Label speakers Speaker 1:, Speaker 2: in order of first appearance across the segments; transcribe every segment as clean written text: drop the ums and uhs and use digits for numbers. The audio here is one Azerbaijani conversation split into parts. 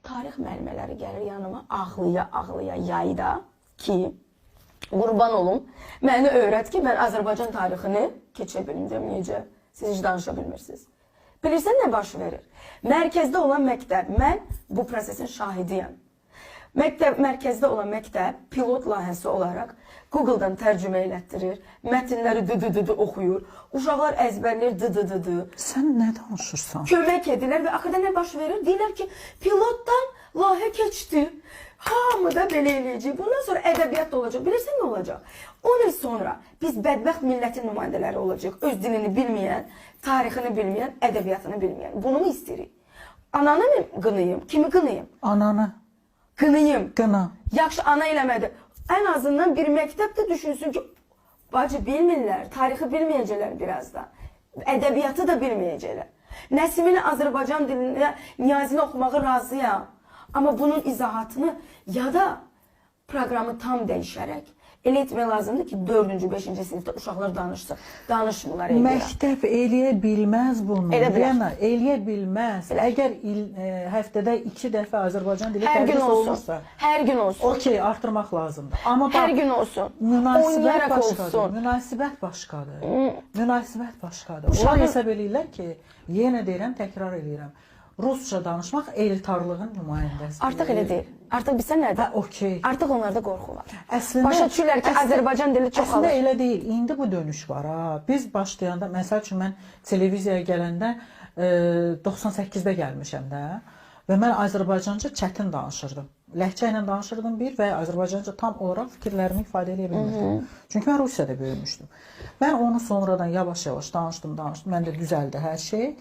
Speaker 1: tarix müəllimələri gəlir yanıma ağlıya yayda ki, qurban olum, məni öyrət ki, mən Azərbaycan tarixini keçə bilməyəcəm, necə? Siz heç danışa bilmirsiniz. Bilirsən nə baş verir? Mərkəzdə olan məktəb, mən bu prosesin şahidiyəm. Mərkəzdə olan məktəb pilot layihəsi olaraq Google-dan tərcümə elətdirir, mətnləri dı oxuyur, uşaqlar əzbərləyir dı.
Speaker 2: Sən nə danışırsan?
Speaker 1: Kömək edirlər və axırda nə baş verir? Deyirlər ki, pilotdan layihə keçdi. Hamı da belə eləyəcək. Bundan sonra ədəbiyyat da olacaq. Bilirsən nə olacaq? 10 il sonra biz bədbəxt millətin nümayəndələri olacaq. Öz dilini bilməyən, tarixini bilməyən, ədəbiyyatını bilməyən. Bunu mu istəyirik? Ananı mı qınayım? Kimi qınayım?
Speaker 2: Ananı.
Speaker 1: Qınayım.
Speaker 2: Qına.
Speaker 1: Yaxşı, ana eləmədi. Ən azından bir məktəb də düşünsün ki, bacı bilmirlər, tarixi bilməyəcəklər birazdan. Ədəbiyyatı da bilməyəcəklər. Nəsimini Azərbaycan dilində niyazini oxumağı razıyam. Amma bunun izahatını ya da proqramı tam dəyişərək elə etmək lazımdır ki, 4-cü, 5-ci sinifdə uşaqlar danışsın. Danışmırlar eləyirəm.
Speaker 2: Məktəb eləyə bilməz bunu.
Speaker 1: Elə bilər.
Speaker 2: Eləyə bilməz. Əgər həftədə 2 dəfə Azərbaycan dili
Speaker 1: Hər gün
Speaker 2: tədris
Speaker 1: olsun.
Speaker 2: olunursa,
Speaker 1: Hər gün olsun.
Speaker 2: okey, artırmaq lazımdır. Amma bax,
Speaker 1: Hər gün olsun.
Speaker 2: münasibət
Speaker 1: Oynayaraq
Speaker 2: başqadır.
Speaker 1: olsun.
Speaker 2: Münasibət başqadır. Münasibət başqadır. Onlar hesab eləyirlər ki, yenə deyirəm, təkrar eləyirəm. Rusca danışmaq elitarlığın nümayəndəsidir.
Speaker 1: Artıq elə deyil. Artıq bilsən nədir?
Speaker 2: Hə, okey.
Speaker 1: Artıq onlarda qorxu var.
Speaker 2: Əslində,
Speaker 1: Başa düşürlər ki, Azərbaycan dili çox
Speaker 2: əslində
Speaker 1: alır.
Speaker 2: elə deyil. İndi bu dönüş var ha. Biz başlayanda, məsəl üçün mən televiziyaya gələndə 98-də gəlmişəm də və mən Azərbaycanca çətin danışırdım. Ləhcə ilə danışırdım bir və Azərbaycanca tam olaraq fikirlərimi ifadə edə bilmirdim. Çünki mən Rusiyada böyümüşdüm. Mən onu sonradan yavaş-yavaş danışdım. Məndə düzəldi hər şey.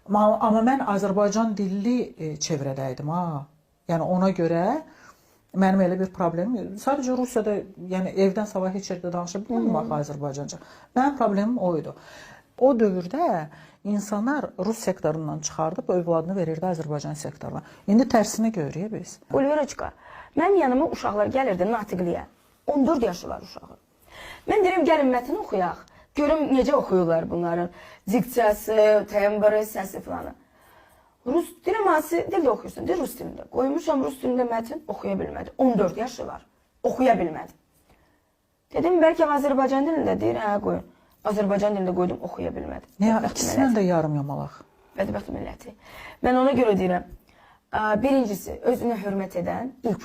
Speaker 2: Amma mən Azərbaycan dilli çevrədəydim ha. Yəni ona görə mənim elə bir problemim yox. Sadəcə Rusiyada, yəni evdən sabah heç yerdə danışa bilmirəm Azərbaycanca. Mənim problemim o idi. O dövrdə insanlar Rus sektorundan çıxardıb övladını verirdi Azərbaycan sektoruna. İndi tərsini görürük biz.
Speaker 1: Ulveroçka, mənim yanıma uşaqlar gəlirdi natiqliyə. 14 yaşı var uşağı. Mən deyirəm, gəlin mətni oxuyaq. Görüm necə oxuyurlar bunların. Diksiyası, tembri, səsi filanı. Rus deyirəm, hansı dildə oxuyursun? Deyir, Rus dilində. Qoymuşam Rus dilində mətn, oxuya bilmədi. 14 yaşı var, oxuya bilmədi. Dedim, bəlkə Azərbaycan dilində deyir, hə, qoyun. Azərbaycan dilində qoydum, oxuya bilmədi.
Speaker 2: Nə, ikisindən də yarım yamalaq.
Speaker 1: Bədbəxt milləti. Mən ona görə deyirəm, birincisi, özünə hörmət edən ilk